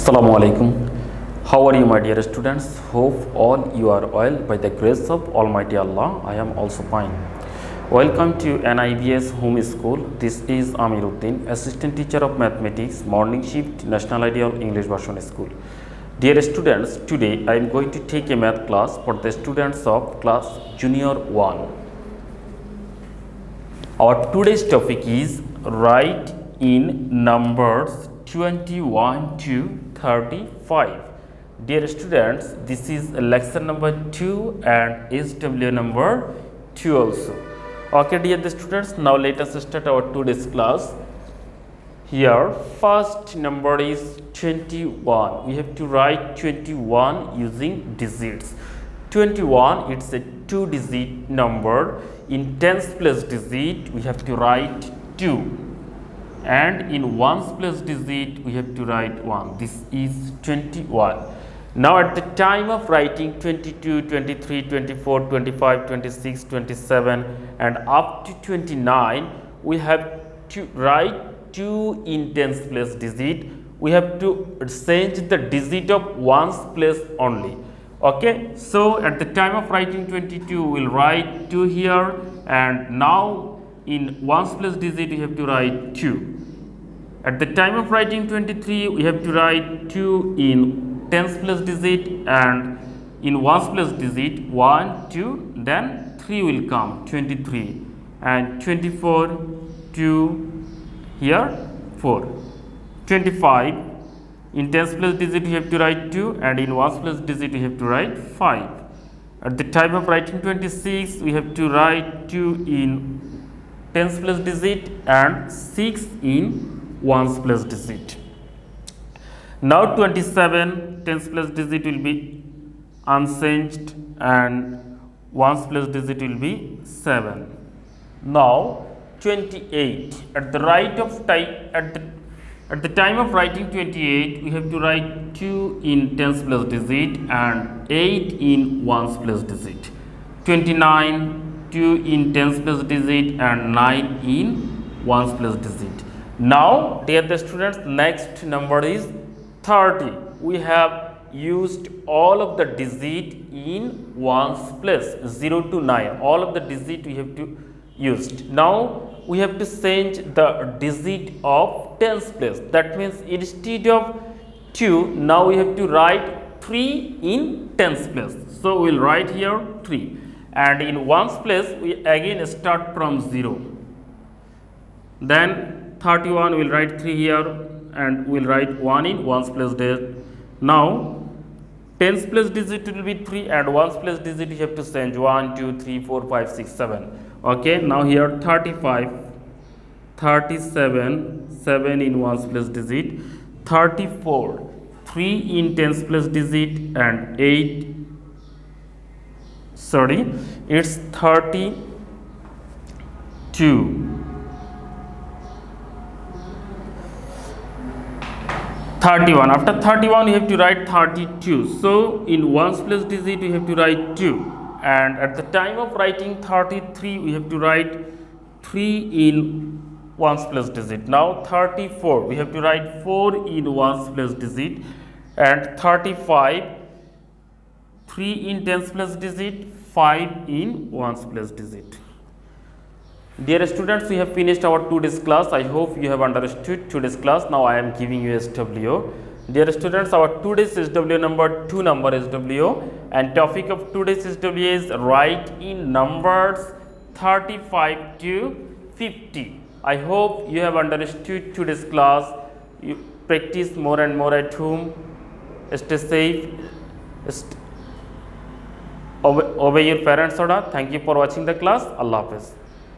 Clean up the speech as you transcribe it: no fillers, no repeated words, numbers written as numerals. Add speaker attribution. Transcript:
Speaker 1: Assalamu alaikum. How are you, my dear students? Hope all you are well by the grace of Almighty Allah. I am also fine. Welcome to NIBS Home School. This is Amir Uddin, Assistant Teacher of Mathematics, Morning Shift, National Ideal English Version School. Dear students, today I am going to take a math class for the students of class Junior 1. Our today's topic is write in numbers 21 to 35. Dear students, this is lecture number 2 and SW number 2 also. Okay, dear students, now let us start our today's class. Here, first number is 21. We have to write 21 using digits. 21, it's a 2-digit number. In tens place digit, we have to write 2. And in ones place digit, we have to write 1. This is 21. Now, at the time of writing 22, 23, 24, 25, 26, 27 and up to 29, we have to write 2 in tens place digit. We have to change the digit of ones place only. Okay, so at the time of writing 22, we will write 2 here, and now in ones place digit, we have to write 2. At the time of writing 23, we have to write 2 in tens place digit, and in ones place digit 1, 2, then 3 will come, 23, and 24, 2, here 4, 25. In tens place digit we have to write 2, and in ones place digit we have to write 5. At the time of writing 26, we have to write 2 in tens place digit and 6 in ones place digit. Now 27, tens place digit will be unchanged and ones place digit will be 7. Now 28, at the time of writing 28, we have to write 2 in tens place digit and 8 in ones place digit. 29, 2 in tens place digit and 9 in ones place digit. Now, dear students, next number is 30. We have used all of the digit in ones place, 0 to 9. All of the digit we have to used. Now, we have to change the digit of tens place. That means instead of 2, now we have to write 3 in tens place. So, we will write here 3. And in ones place, we again start from 0. Then 31, we will write 3 here, and we will write 1 in ones place there. Now, tens place digit will be 3, and ones place digit you have to change 1, 2, 3, 4, 5, 6, 7. Okay, now here 35, 37, 7 in ones place digit, 34, 3 in tens place digit and 8, it's 32. 31. After 31, you have to write 32. So, in ones place digit, we have to write 2. And at the time of writing 33, we have to write 3 in ones place digit. Now, 34, we have to write 4 in ones place digit. And 35, 3 in tens place digit, 5 in ones place digit. Dear students, we have finished our today's class. I hope you have understood today's class. Now I am giving you SW. Dear students, our today's SW number 2 number SW, and topic of today's SW is write in numbers 35 to 50. I hope you have understood today's class. You practice more and more at home. Stay safe. Obey your parents' order. Thank you for watching the class. Allah Hafiz.